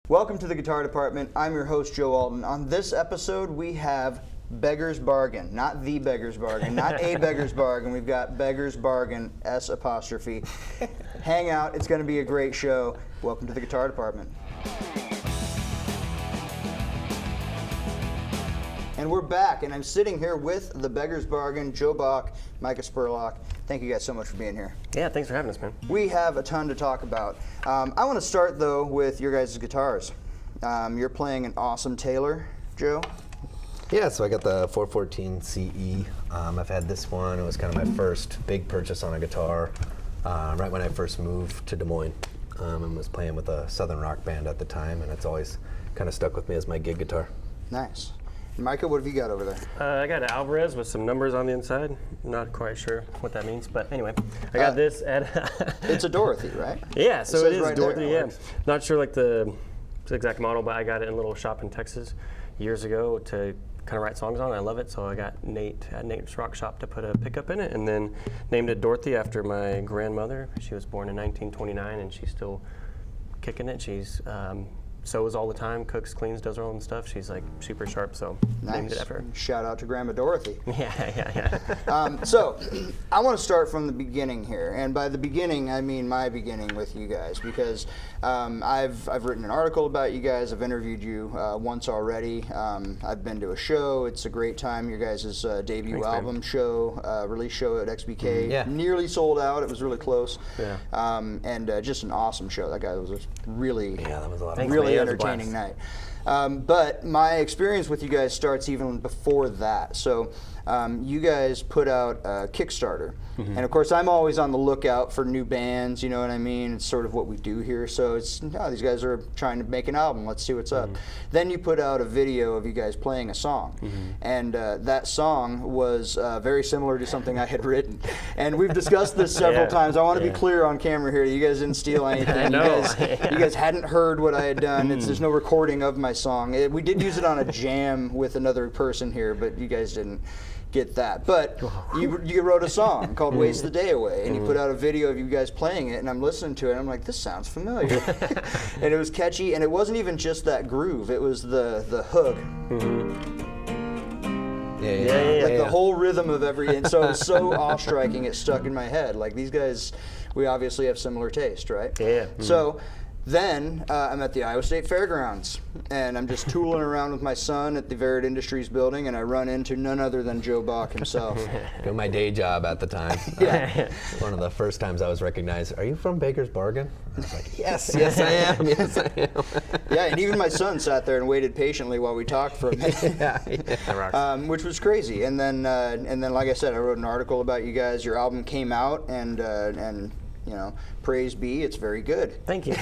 Welcome to the Guitar Department. I'm your host, Joe Alton. On this episode, we have Beggars Bargain. Not the Beggars Bargain, not a Beggars Bargain. We've got Beggars Bargain, S apostrophe. Hang out. It's going to be a great show. Welcome to the Guitar Department. And we're back, and I'm sitting here with the Beggars Bargain, Joe Bach, Micah Spurlock. Thank you guys so much for being here. Yeah, thanks for having us, man. We have a ton to talk about. I want to start, though, with your guys' guitars. You're playing an awesome Taylor, Joe. Yeah, so I got the 414 CE. I've had this one. It was kind of my first big purchase on a guitar right when I first moved to Des Moines and was playing with a Southern rock band at the time, and it's always kind of stuck with me as my gig guitar. Nice. Micah, what have you got over there? I got an Alvarez with some numbers on the inside. Not quite sure what that means, but anyway, I got this at... It's a Dorothy, right? Yeah, so it is right Dorothy, there. yeah. Not sure like the exact model, but I got it in a little shop in Texas years ago to kind of write songs on. I love it, so I got Nate at Nate's Rock Shop to put a pickup in it, and then named it Dorothy after my grandmother. She was born in 1929, and she's still kicking it. She's sews all the time, cooks, cleans, does her own stuff. She's like super sharp, so named it after her. Shout out to Grandma Dorothy. Yeah. So I want to start from the beginning here, and by the beginning I mean my beginning with you guys, because I've written an article about you guys. I've interviewed you once already. I've been to a show. It's a great time. Your guys' debut album show, release show at XBK, nearly sold out. It was really close. Yeah. And just an awesome show. That guy was really, that was a lot of really entertaining night. But my experience with you guys starts even before that. So you guys put out a Kickstarter. And of course I'm always on the lookout for new bands, you know what I mean? It's sort of what we do here. So it's, these guys are trying to make an album, let's see what's up. Then you put out a video of you guys playing a song. And that song was very similar to something I had written. And we've discussed this several times. I want to be clear on camera here. You guys didn't steal anything. You guys hadn't heard what I had done. There's no recording of my song. We did use it on a jam with another person here, but you guys didn't get that. But you wrote a song called Waste the Day Away, and you put out a video of you guys playing it, and I'm listening to it, and I'm like, this sounds familiar. And it was catchy, and it wasn't even just that groove, it was the hook. The whole rhythm of and so it was so awe-striking, it stuck in my head. Like, these guys, we obviously have similar taste, right? Yeah. So then I'm at the Iowa State Fairgrounds, and I'm just tooling around with my son at the Varied Industries building, and I run into none other than Joe Bach himself. Doing my day job at the time. One of the first times I was recognized, are you from Beggars Bargain? I was like, yes I am, yes I am. Yeah, and even my son sat there and waited patiently while we talked for a minute, which was crazy. And then, like I said, I wrote an article about you guys. Your album came out, and you know, praise be, it's very good. Thank you.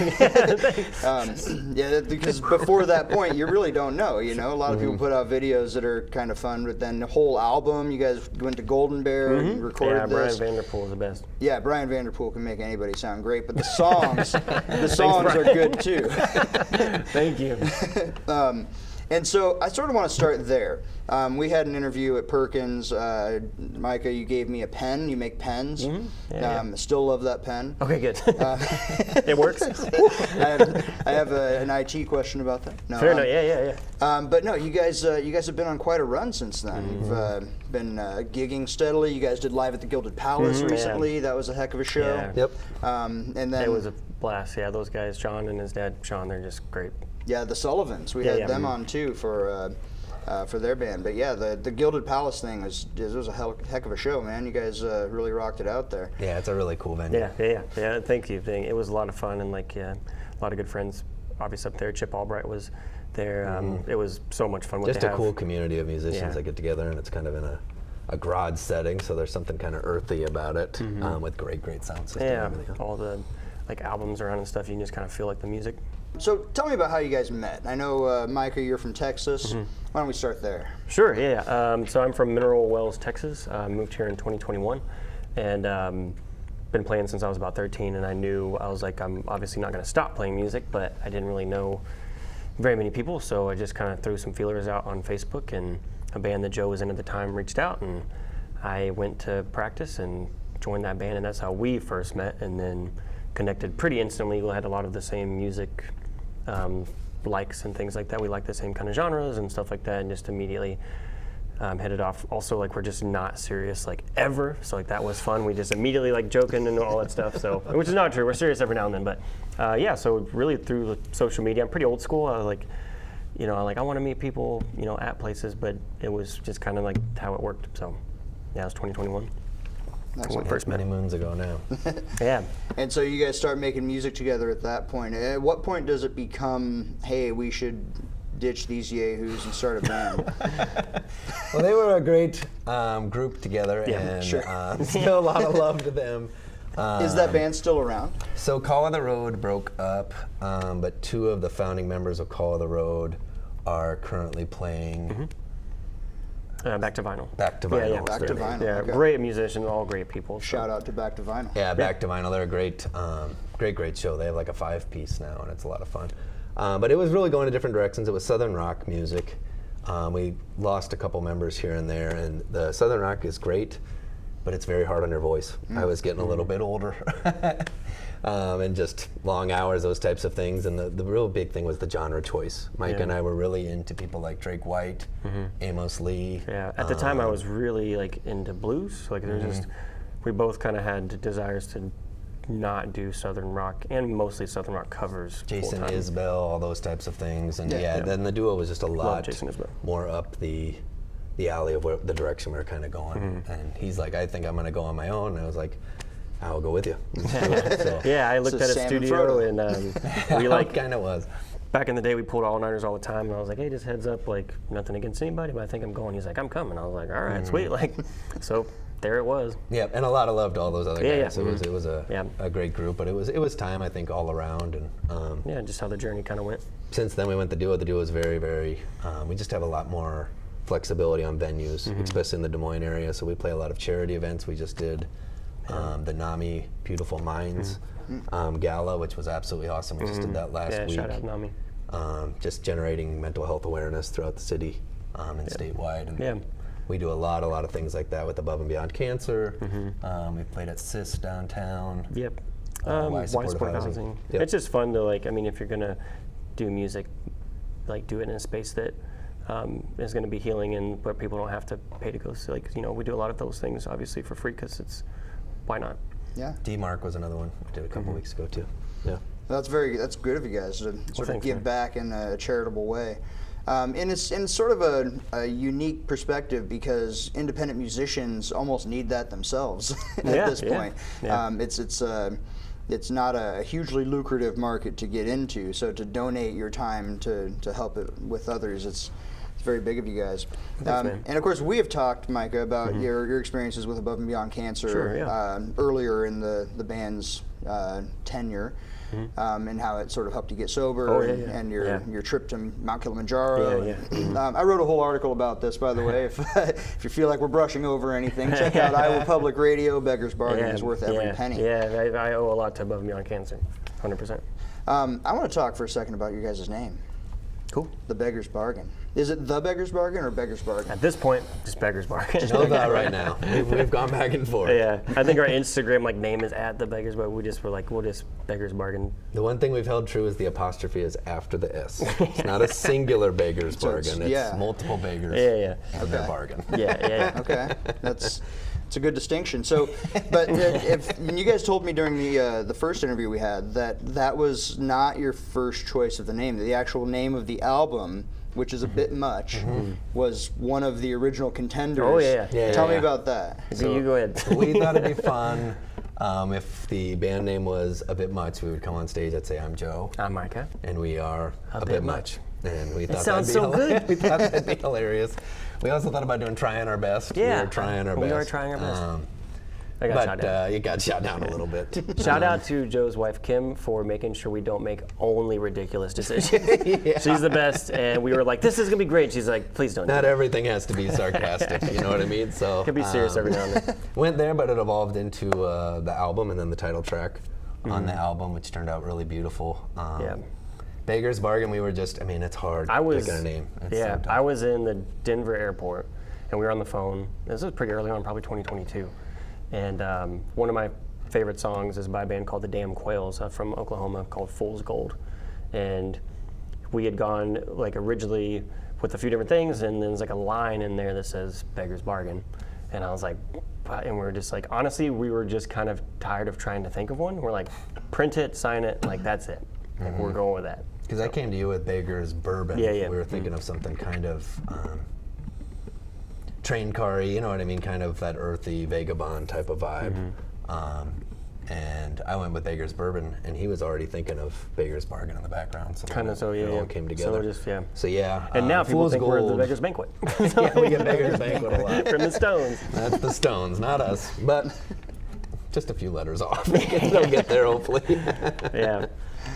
Because before that point, you really don't know. You know, a lot of people put out videos that are kind of fun, but then the whole album, you guys went to Golden Bear and recorded this. Brian Vanderpool is the best. Yeah, Brian Vanderpool can make anybody sound great, but the songs, are good too. Thank you. And so I sort of want to start there. We had an interview at Perkins. Micah, you gave me a pen. You make pens. Still love that pen. Okay, good. It works. I have an IT question about that. No, fair enough. Yeah. But no, you guys have been on quite a run since then. You've been gigging steadily. You guys did Live at the Gilded Palace recently. Yeah. That was a heck of a show. Yeah. Yep. And then it was a blast. Yeah, those guys, John and his dad, Sean, they're just great. Yeah, the Sullivans. We had them on too for their band. But yeah, the Gilded Palace thing was a heck of a show, man. You guys really rocked it out there. Yeah, it's a really cool venue. Yeah. Thank you. It was a lot of fun, and a lot of good friends. Obviously up there, Chip Albright was there. It was so much fun. Just a cool community of musicians that get together, and it's kind of in a garage setting, so there's something kind of earthy about it, with great sound system. Yeah, and everything. all the albums around and stuff. You can just kind of feel like the music. So tell me about how you guys met. I know, Micah, you're from Texas. Why don't we start there? Sure, yeah. So I'm from Mineral Wells, Texas. Moved here in 2021, and been playing since I was about 13, and I was like, I'm obviously not going to stop playing music, but I didn't really know very many people, so I just kind of threw some feelers out on Facebook, and a band that Joe was in at the time reached out, and I went to practice and joined that band, and that's how we first met, and then connected pretty instantly. We had a lot of the same music likes and things like that. We like the same kind of genres and stuff like that, and just immediately hit it off. Also, like, we're just not serious, like, ever. So, like, that was fun. We just immediately, like, joking and all that stuff. So, which is not true. We're serious every now and then. But, yeah, so really through social media, I'm pretty old school. I like, you know, I want to meet people, you know, at places, but it was just kind of like how it worked. So, yeah, it was 2021. Excellent. First many moons ago now. Yeah. And so you guys start making music together at that point. At what point does it become, hey, we should ditch these yahoos and start a band? Well, they were a great group together, Yeah, and sure. still a lot of love to them. Is that band still around? So Call of the Road broke up, but 2 of the founding members of Call of the Road are currently playing Back to Vinyl. Back to Yeah, Vinyl. yeah. Back to Vinyl. Yeah, okay. great musicians, all great people. So. Shout out to Back to Vinyl. Yeah, Back to Vinyl. They're a great, great show. They have like a 5-piece now, and it's a lot of fun. But it was really going in different directions. It was Southern rock music. We lost a couple members here and there, and the Southern rock is great, but it's very hard on your voice. I was getting a little bit older, and just long hours, those types of things. And the real big thing was the genre choice. Micah and I were really into people like Drake White, Amos Lee. Yeah, at the time I was really like into blues. Like there's just, we both kind of had desires to not do Southern rock and mostly Southern rock covers. Jason full-time. Isbell, all those types of things. And Yeah. then the duo was just a lot Jason Isbell. more up the alley of the direction we were kind of going. And he's like, I think I'm going to go on my own. And I was like, I'll go with you. Let's do it. So, Yeah, I looked So at a Sam and studio Frodo. and we like kind of was. back in the day we pulled all-nighters all the time, and I was like, hey, just heads up, like nothing against anybody, but I think I'm going. He's like, I'm coming. I was like, all right, sweet. Like, so there it was. Yeah, and a lot of love to all those other Yeah, guys. yeah. It was a great group, but it was time, I think, all around. And Yeah, just how the journey kind of went. since then we went the duo. The duo is very, very. We just have a lot more flexibility on venues, especially in the Des Moines area. So we play a lot of charity events. We just did the NAMI Beautiful Minds Gala, which was absolutely awesome. We just did that last Yeah, week. shout out Nami. Just generating mental health awareness throughout the city and statewide. And Yeah. we do a lot of things like that with Above and Beyond Cancer. We've played at CIS downtown. Yep. Why Why supportive supportive housing. housing? Yep. It's just fun to like. I mean, if you're gonna do music, like do it in a space that is going to be healing and where people don't have to pay to go. So like, you know, we do a lot of those things obviously for free because it's why not? Yeah. D-Mark was another one we did a couple weeks ago too. Yeah. That's good of you guys to sort of thanks, give man. back in a charitable way. And it's in sort of a unique perspective because independent musicians almost need that themselves at Yeah, this yeah, point. yeah. It's not a hugely lucrative market to get into, so to donate your time to help it with others, it's very big of you guys. Thanks, man. And of course, we have talked, Micah, about your experiences with Above and Beyond Cancer Sure, yeah. earlier in the band's tenure. And how it sort of helped you get sober, Oh, yeah, yeah. and Yeah. your trip to Mount Kilimanjaro. Yeah, and, I wrote a whole article about this, by the way. If you feel like we're brushing over anything, check out Iowa Public Radio. Beggars Bargain is worth every penny. Yeah, I owe a lot to Above and Beyond Cancer, 100%. I want to talk for a second about your guys' name, Cool. the Beggars Bargain. Is it the Beggars Bargain or Beggars Bargain? At this point, just Beggars Bargain. Know that right now. We've gone back and forth. Yeah, I think our Instagram like name is at the Beggars, but we just were like, we'll just Beggars Bargain. The one thing we've held true is the apostrophe is after the S. It's not a singular beggars bargain. It's yeah. multiple beggars and their bargain. Yeah. Okay, it's a good distinction. So, but if you guys told me during the first interview we had that was not your first choice of the name. The actual name of the album, which is a bit much, was one of the original contenders. Oh, yeah. Tell me about that. So you go ahead. We thought it'd be fun if the band name was a bit much. We would come on stage. I'd say, "I'm Joe," I'm Micah. and we are a bit much. And we thought sounds that'd be so good. We thought that'd be hilarious. We also thought about doing "Trying Our Best." Yeah, we were trying our best. we are trying our best. I got shot But down. you got shot down a little bit. Shout out to Joe's wife Kim for making sure we don't make only ridiculous decisions. She's the best, and we were like, "This is gonna be great." She's like, "Please don't." Not everything has to be sarcastic. You know what I mean? So Can be serious every now and then. Went there, but it evolved into the album and then the title track on the album, which turned out really beautiful. Yeah. Beggars Bargain. We were just. I mean, it's hard picking a name. It's so tough. I was in the Denver airport, and we were on the phone. This was pretty early on, probably 2022. And one of my favorite songs is by a band called the Damn Quails from Oklahoma called Fool's Gold. And we had gone like originally with a few different things, and then there's like a line in there that says Beggars Bargain. And I was like, and we were just like, honestly, we were just kind of tired of trying to think of one. We're like, print it, sign it, like that's it. Like, we're going with that. Because I came to you with Beggars Bourbon. Yeah. We were thinking of something kind of train car-y, you know what I mean? Kind of that earthy vagabond type of vibe. And I went with Beggars Bourbon, and he was already thinking of Beggars Bargain in the background. So Kind of so, yeah. It all came together. So yeah. And now people Fool's think we're the Gold. Beggars Banquet. Yeah, we get Beggars Banquet a lot. From the Stones. That's the Stones, not us. But just a few letters off. They'll get there, hopefully. Yeah.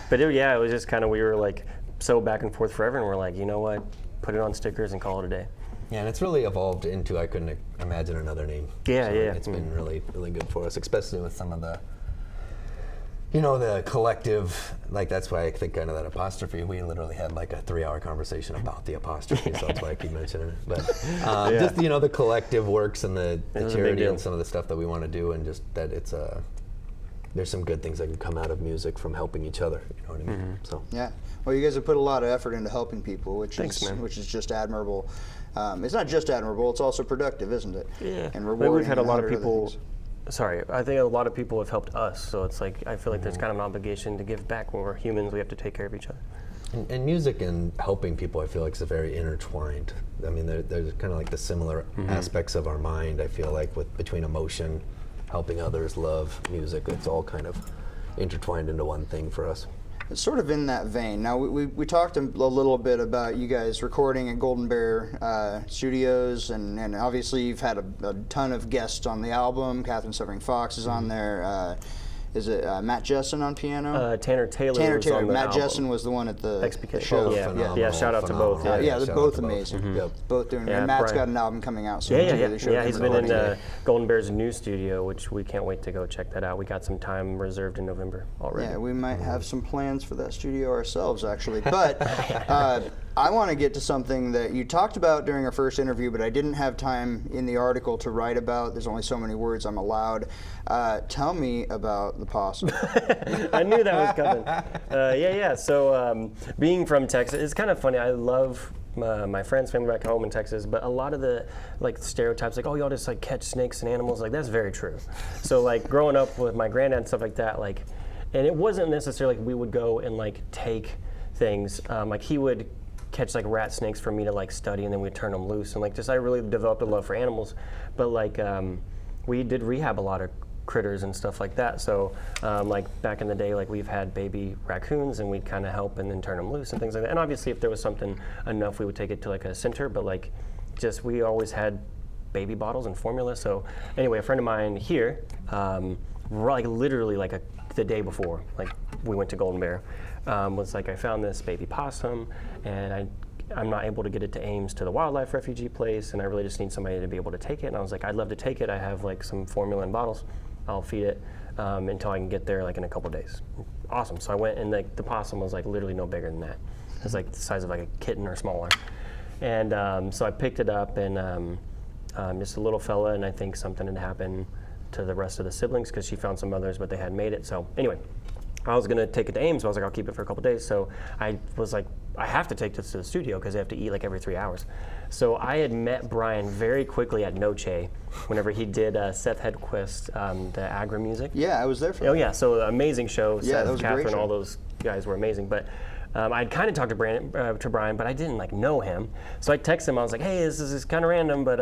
But it was just kind of, we were like so back and forth forever, and we're like, you know what? Put it on stickers and call it a day. Yeah, and it's really evolved into, I couldn't imagine another name. Yeah. It's been really, really good for us, especially with some of the, the collective, like that's why I think kind of that apostrophe, we literally had like a 3-hour conversation about the apostrophe, so that's why I keep mentioning it. But just, the collective works and the charity and some of the stuff that we want to do, and just that it's there's some good things that can come out of music from helping each other, you know what I mean? So. Yeah. Well, you guys have put a lot of effort into helping people, which is just admirable. It's not just admirable; it's also productive, isn't it? Yeah. And rewarding. We've had a lot of 100 other people. things. Sorry, I think a lot of people have helped us, so it's like I feel like there's kind of an obligation to give back. When we're humans, we have to take care of each other. And music and helping people, I feel like, is very intertwined. I mean, there's kind of like the similar aspects of our mind. I feel like between emotion, helping others, love, music, it's all kind of intertwined into one thing for us. It's sort of in that vein. Now, we talked a little bit about you guys recording at Golden Bear Studios, and obviously you've had a ton of guests on the album. Catherine Suffering Fox is on there. Is it Matt Jessen on piano? Tanner Taylor. Tanner Taylor. On the Matt album. Jessen was the one at the XPK. show. Yeah, shout out to both. Yeah, they're shout both out to both. amazing. Yep. Both doing. Yeah, and Matt's Brian. got an album coming out soon. too. They showed him He's been recording in it. Golden Bear's new studio, which we can't wait to go check that out. We got some time reserved in November already. Yeah, we might have some plans for that studio ourselves, actually. But I want to get to something that you talked about during our first interview, but I didn't have time in the article to write about. There's only so many words I'm allowed. Tell me about the possum. I knew that was coming. So being from Texas, it's kind of funny. I love my friends, family back home in Texas, but a lot of the stereotypes, like, oh, y'all just like catch snakes and animals, like that's very true. So like growing up with my granddad and stuff like that, and it wasn't necessarily like we would go and like take things, like he would catch like rat snakes for me to like study, and then we'd turn them loose, and I really developed a love for animals. But we did rehab a lot of critters and stuff like that. So back in the day, we've had baby raccoons, and we'd kind of help and then turn them loose and things like that. And obviously if there was something enough, we would take it to a center, but we always had baby bottles and formula. So anyway, a friend of mine here, literally the day before, we went to Golden Bear, was I found this baby possum, and I'm not able to get it to Ames to the wildlife refugee place, and I really just need somebody to be able to take it. And I was like, I'd love to take it. I have some formula in bottles. I'll feed it until I can get there in a couple days. Awesome. So I went, and the possum was literally no bigger than that. It was the size of a kitten or smaller. And so I picked it up, and just a little fella, and I think something had happened to the rest of the siblings because she found some others, but they hadn't made it. So anyway, I was gonna take it to Ames, but I was like, I'll keep it for a couple days. So I was like, I have to take this to the studio because they have to eat every 3 hours. So I had met Brian very quickly at Noche whenever he did Seth Hedquist, the Agra music. Yeah, I was there for Oh that. yeah, so amazing show. Yeah, Seth, that was a great Catherine, show. all those guys were amazing. But I'd kind of talked to Brian, but I didn't know him. So I texted him. I was like, hey, this is kind of random, but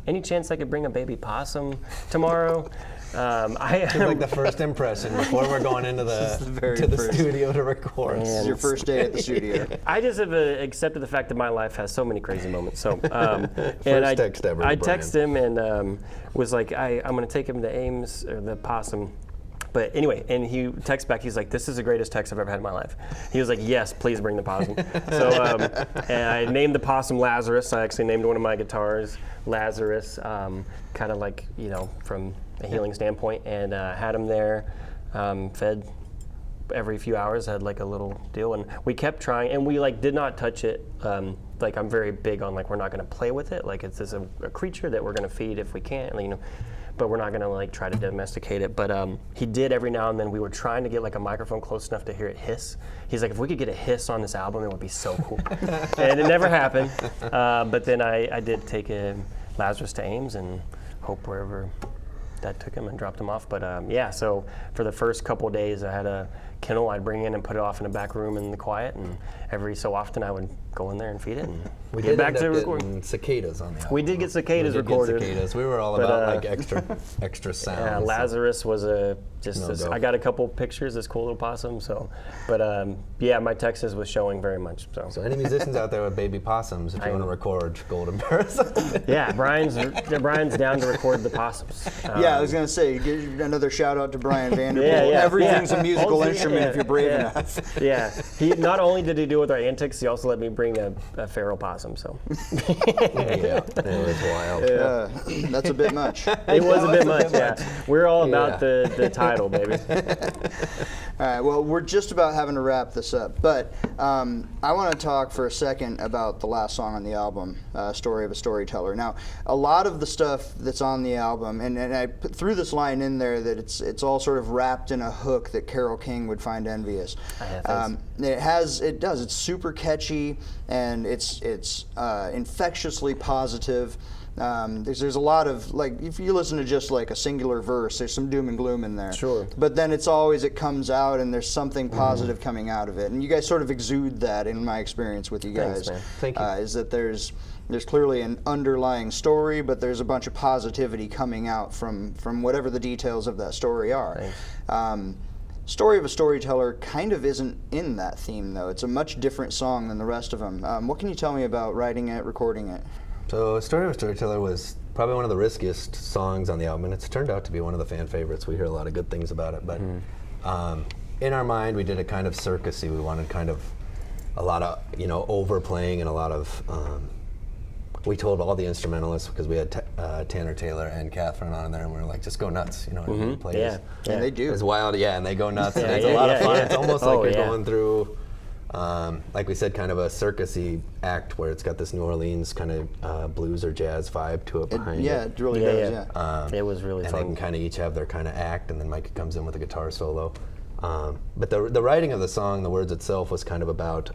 any chance I could bring a baby possum tomorrow? It's the first impression before we're going into the studio to record. This is your first day at the studio. I just have accepted the fact that my life has so many crazy moments. So, and I texted him and was like, I'm going to take him to Ames, or the possum. But anyway, and he texts back, he's like, this is the greatest text I've ever had in my life. He was like, yes, please bring the possum. So and I named the possum Lazarus. I actually named one of my guitars Lazarus, kind of from a healing standpoint, and had him there, fed every few hours had like a little deal, and we kept trying, and we like did not touch it. Like I'm very big on like we're not going to play with it. Like it's just a creature that we're going to feed if we can, you know. But we're not going to like try to domesticate it. But he did every now and then. We were trying to get like a microphone close enough to hear it hiss. He's like, if we could get a hiss on this album, it would be so cool. And it never happened. But then I did take Lazarus to Ames and hope wherever that took him and dropped him off. But yeah, so for the first couple of days, I had a kennel I'd bring in and put it off in a back room in the quiet, and every so often I would go in there and feed it and We get did back end to up recording. getting cicadas on the album. We did get cicadas recorded. Cicadas. We were all But, about like extra sounds. Yeah, Lazarus was No-go. I got a couple pictures, this cool little possum. So, but yeah, my Texas was showing very much. So any musicians out there with baby possums, if you want to record Golden Bears. Yeah, Brian's down to record the possums. Yeah, I was going to say, give another shout out to Brian Vanderbilt. Yeah. Everything's a musical Also, instrument if you're brave yeah. enough. Yeah, he not only did he do it with our antics, he also let me bring a feral possum. So Yeah, it was wild. That's a bit much. it was a bit much. Yeah, we're all about Yeah. the title, baby. All right, well, we're just about having to wrap this up, but I want to talk for a second about the last song on the album, Story of a Storyteller. Now, a lot of the stuff that's on the album, and I threw this line in there that it's all sort of wrapped in a hook that Carole King would find envious. It does. It's super catchy, and it's infectiously positive. There's a lot of, like, if you listen to just like a singular verse, there's some doom and gloom in there. Sure. But then it comes out and there's something positive coming out of it. And you guys sort of exude that in my experience with you guys. Thanks, man. Thank you. Is that there's clearly an underlying story, but there's a bunch of positivity coming out from whatever the details of that story are. Story of a Storyteller kind of isn't in that theme, though. It's a much different song than the rest of them. What can you tell me about writing it, recording it? So Story of a Storyteller was probably one of the riskiest songs on the album, and it's turned out to be one of the fan favorites. We hear a lot of good things about it, but in our mind, we did it kind of circusy. We wanted kind of a lot of, overplaying and a lot of, we told all the instrumentalists, because we had Tanner Taylor and Catherine on there, and we were like, just go nuts, play this. And they do. It's wild, and they go nuts, and Yeah, it's a lot of fun. yeah. It's almost Oh, like you're yeah. going through, like we said, kind of a circusy act where it's got this New Orleans kind of blues or jazz vibe to it behind Yeah, it. it really does, yeah. It was really And they fun. can kind of each have their kind of act, and then Micah comes in with a guitar solo. But the writing of the song, the words itself, was kind of about,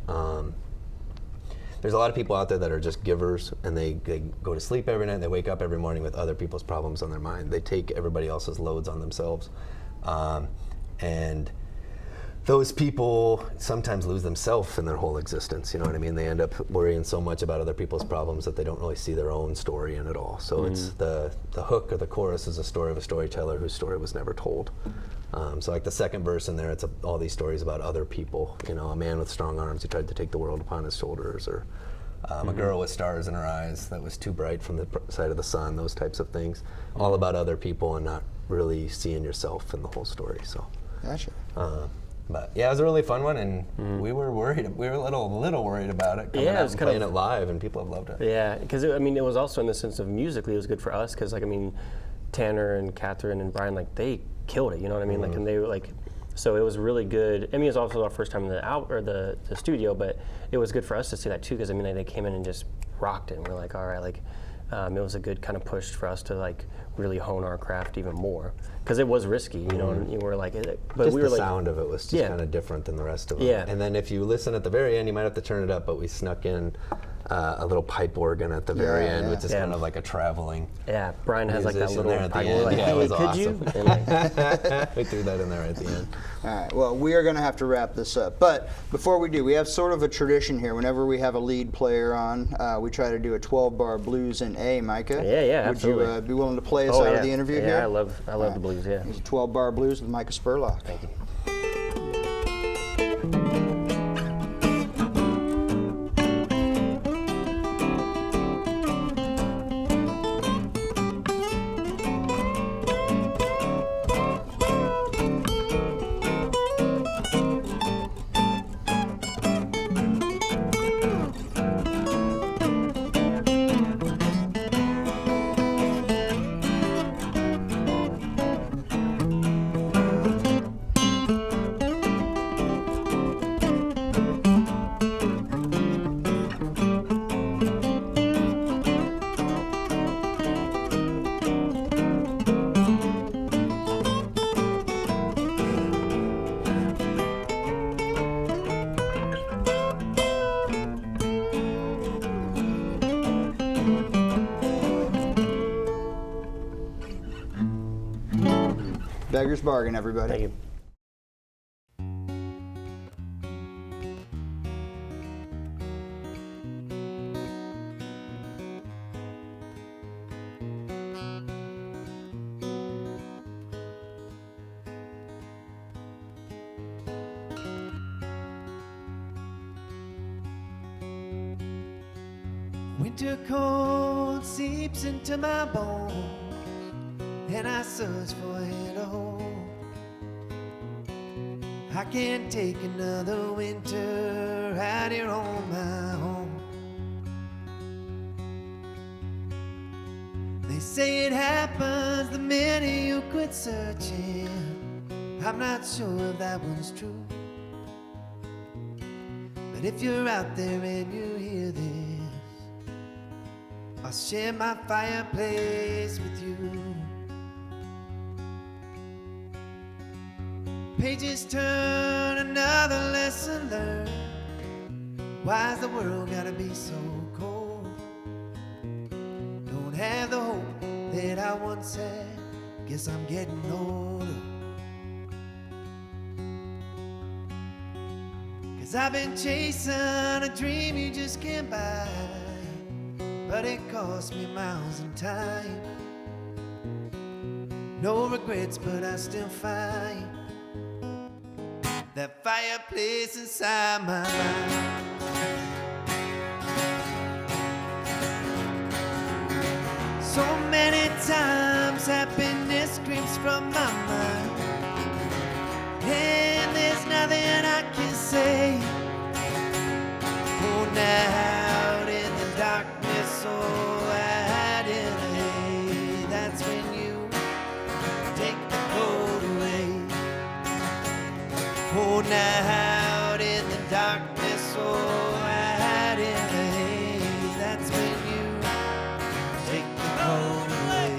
there's a lot of people out there that are just givers, and they go to sleep every night, and they wake up every morning with other people's problems on their mind. They take everybody else's loads on themselves. And those people sometimes lose themselves in their whole existence, you know what I mean? They end up worrying so much about other people's problems that they don't really see their own story in it all. So it's the hook or the chorus is a story of a storyteller whose story was never told. So like the second verse in there, it's all these stories about other people, a man with strong arms who tried to take the world upon his shoulders, or a girl with stars in her eyes that was too bright from the side of the sun, those types of things. All about other people and not really seeing yourself in the whole story. So. Gotcha. But yeah, it was a really fun one, and we were worried. We were a little worried about it coming Yeah, it out was and kind playing of- it live, and people have loved it. Yeah, because it was also in the sense of musically, it was good for us because Tanner and Catherine and Brian, they killed it. You know what I mean? And they were so it was really good. I mean, it was also our first time in the studio, but it was good for us to see that too because they came in and just rocked it, and we're like, all right, it was a good kind of push for us to really hone our craft even more because it was risky, and you were but Just we were the sound of it was just Yeah. kind of different than the rest of them. Yeah. And then if you listen at the very end, you might have to turn it up, but we snuck in a little pipe organ at the very end, which is Yeah. kind of like a traveling. Yeah, Brian has that musician little there at the pipe. end. We're like, Yeah, it hey, was could you? And, We threw that in there at the end. All right, well, we are going to have to wrap this up. But before we do, we have sort of a tradition here. Whenever we have a lead player on, we try to do a 12-bar blues in A, Micah. Yeah, Would absolutely. you be willing to play us out of the interview yeah, here? I love the blues. Yeah. It's a 12-bar blues with Micah Spurlock. Thank you. Beggars bargain, everybody. Thank you. Winter cold seeps into my bones, and I search for a home. I can't take another winter out here on my own. They say it happens the minute you quit searching. I'm not sure if that one's true, but if you're out there and you hear this, I'll share my fireplace with you. Pages turn, another lesson learned. Why's the world gotta be so cold? Don't have the hope that I once had. Guess I'm getting older. 'Cause I've been chasing a dream you just can't buy, but it cost me miles and time. No regrets, but I still find that fireplace inside my mind. So many times happiness screams from my mind, and there's nothing I can say. Oh, now out in the darkness, oh, out in the hay, that's when you take the cold away. Oh, now out in the darkness, oh, out in the hay, that's when you take the cold away.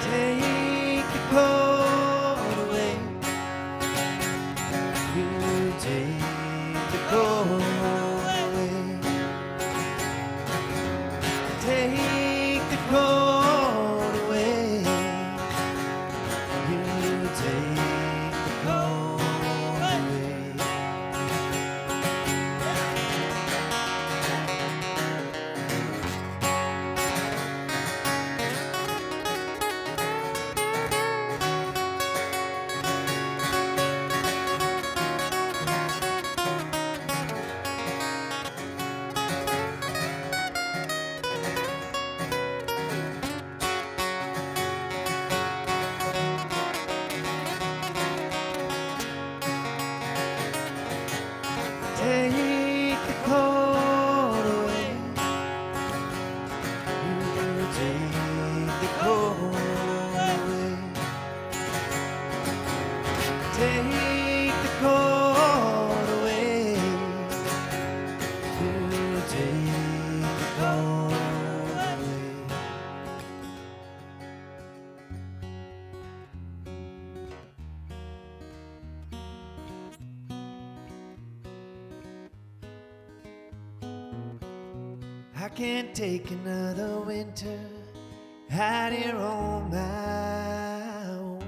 Take the cold away. You take the cold away. Take the cold away. You take the cold away. Take the cold away. You take the cold away. Take the cold away. You take the cold away. I can't take another winter out here on my own.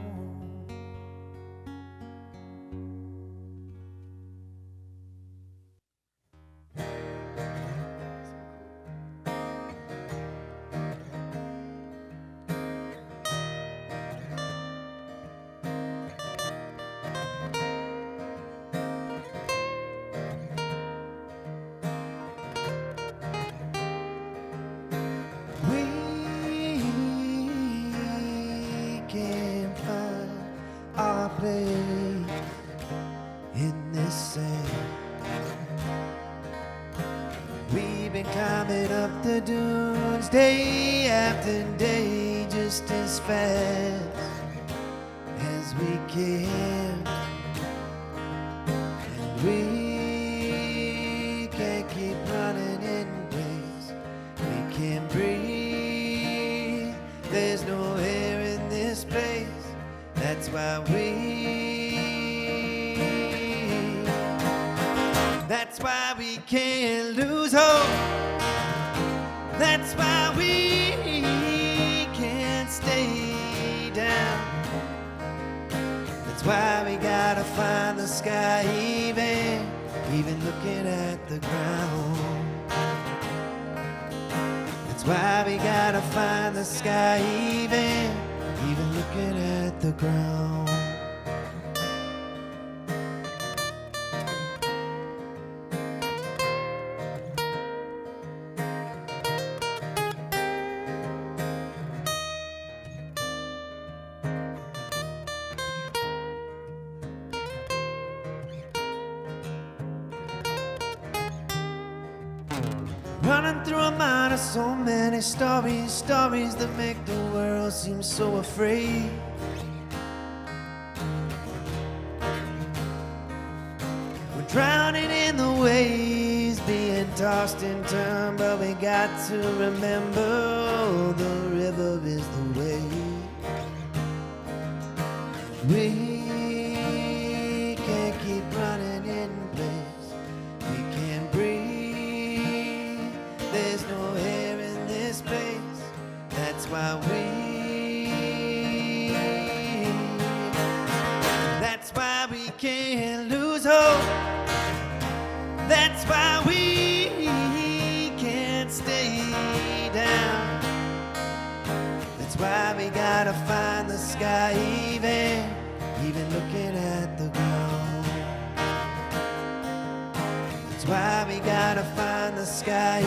We can find our place in this sand. We've been climbing up the dunes day after day, just as fast as we can. And we can't keep running in place. We can breathe That's why we can't stay down. That's why we gotta find the sky even looking at the ground. That's why we gotta find the sky even looking at the ground. Running through a mind of so many stories, stories that make the world seem so afraid. We're drowning in the waves, being tossed and turned, but we got to remember the river is the way. We can't keep running in place. We can't breathe. There's no air in this place. That's why we can't lose hope. That's why we can't stay down. That's why we gotta find the sky even looking at the ground. That's why we gotta find the sky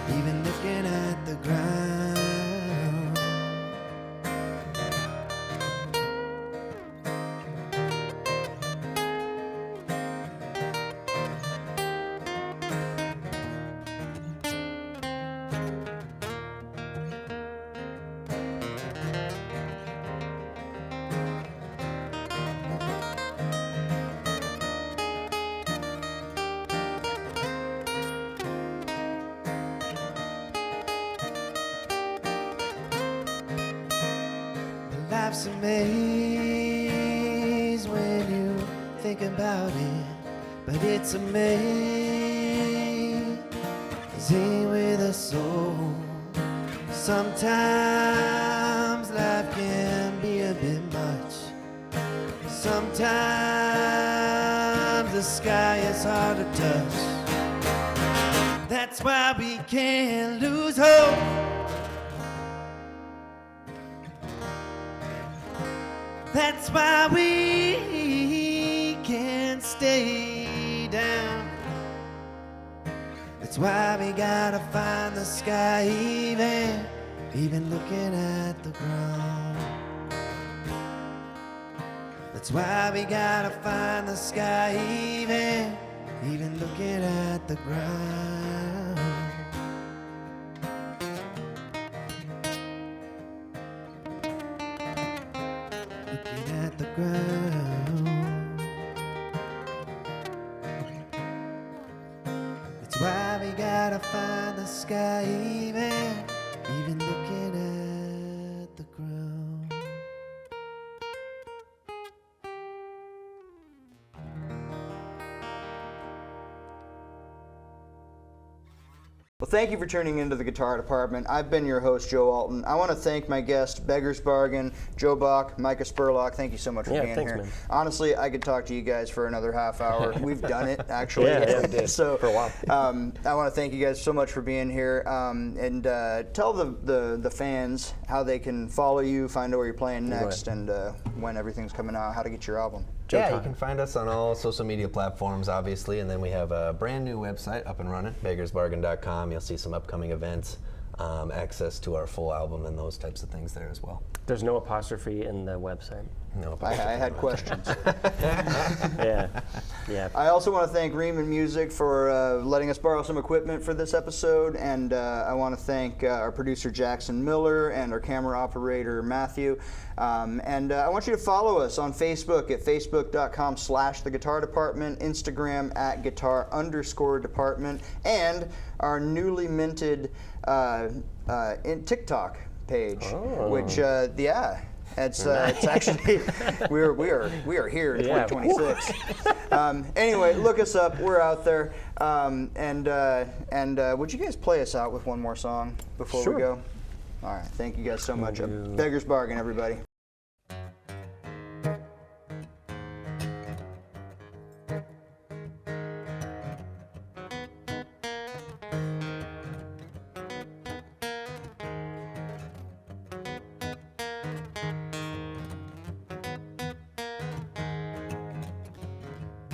even looking at the ground. Life's a maze when you think about it, but it's a maze with a soul. Sometimes life can be a bit much. Sometimes the sky is hard to touch. That's why we can't lose hope. That's why we can't stay down. That's why we gotta find the sky even looking at the ground. That's why we gotta find the sky even looking at the ground. Looking at the ground. That's why we gotta find the sky even looking at the ground. Well, thank you for tuning into the Guitar Department. I've been your host, Joe Alton. I want to thank my guests, Beggars Bargain, Joe Bach, Micah Spurlock. Thank you so much for being thanks, here. man. Honestly, I could talk to you guys for another half hour. We've done it, actually. Yeah, we did So, for a while. I want to thank you guys so much for being here, and tell the fans how they can follow you, find out where you're playing next, and when everything's coming out, how to get your album. Yeah, you can find us on all social media platforms, obviously, and then we have a brand new website up and running, beggarsbargain.com. You'll see some upcoming events, access to our full album, and those types of things there as well. There's no apostrophe in the website. No, I had questions. Yeah, yeah. I also want to thank Riemann Music for letting us borrow some equipment for this episode, and I want to thank our producer Jackson Miller and our camera operator Matthew. And I want you to follow us on Facebook at facebook.com/The Guitar Department, Instagram at @guitar_department, and our newly minted TikTok page, which It's actually we are here in Yeah. 2026. Anyway, look us up. We're out there. And would you guys play us out with one more song before Sure. we go? All right. Thank you guys so much. Beggars Bargain, everybody.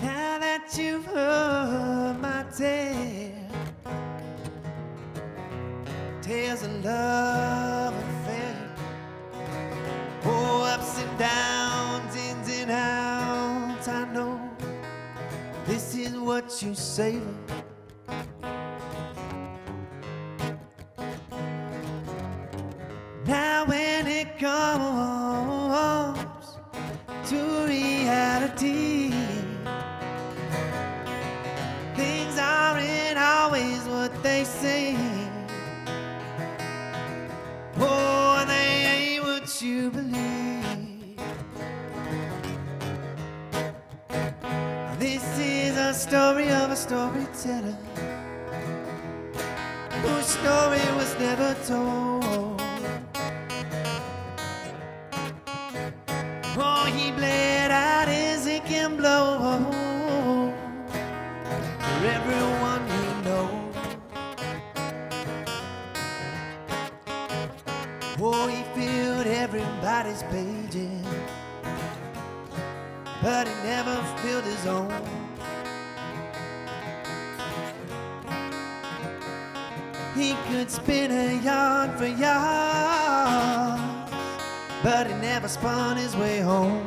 Now that you've heard my tales of love and failure, oh, ups and downs, ins and outs, I know this is what you savor. Now when it comes to reality, things aren't always what they seem. Oh, they ain't what you believe. This is a story of a storyteller whose story was never told. Oh, he bled out his ink and blood for everyone you know. Oh, he filled everybody's pages, but he never filled his own. He could spin a yarn for yards, but he never spun his way home.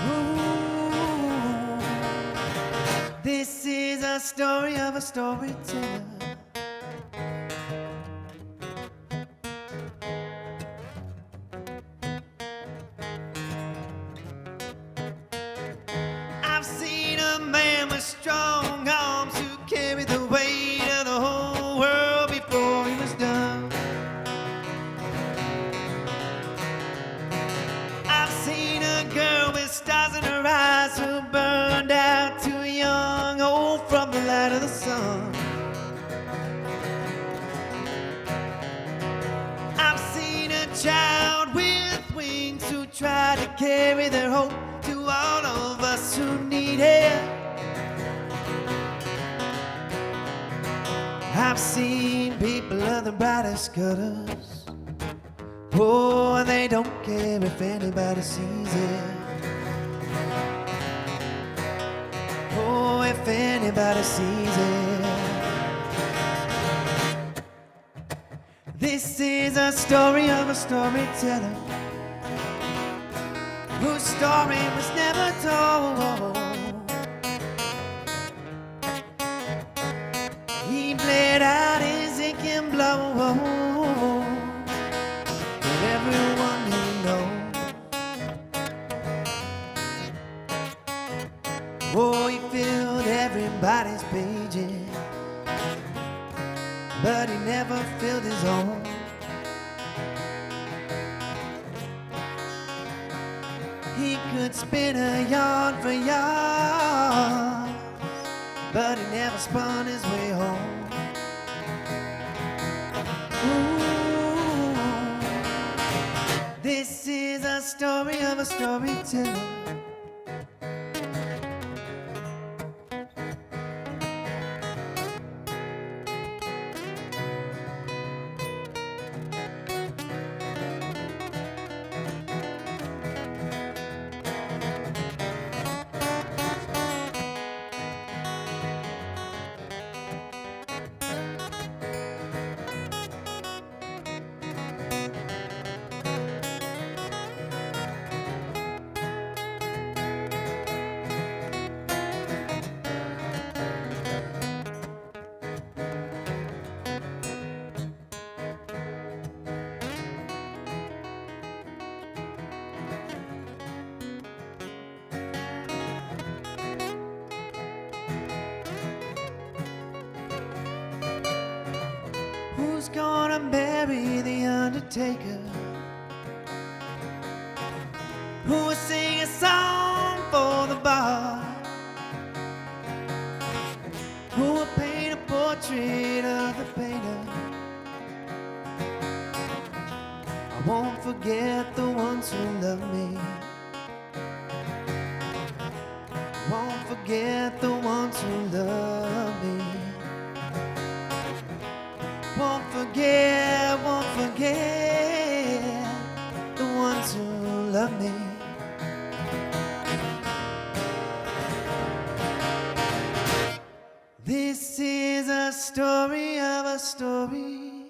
Ooh, this is a story of a storyteller. I've seen a man with strong arms who carried the weight of the whole world before he was done. I've seen a girl with stars in her eyes who burned out too young, oh, from the light of the sun. I've seen a child with wings who tried to carry their hope to all of us who need it. I've seen people of the brightest colors, oh, and they don't care if anybody sees it. Oh, if anybody sees it. This is a story of a storyteller whose story was never told. He bled out his ink and blood for everyone he knows. Oh, he filled everybody's pages, but he never filled his own. He could spin a yarn for yards, but he never spun his way home. Ooh, this is a story of a storyteller. Who's gonna bury the undertaker? who will sing a song for the bar, who will paint a portrait of the painter. I won't forget the ones who love me. Won't forget the ones who love me. Won't forget the ones who love me. This is a story of a storyteller.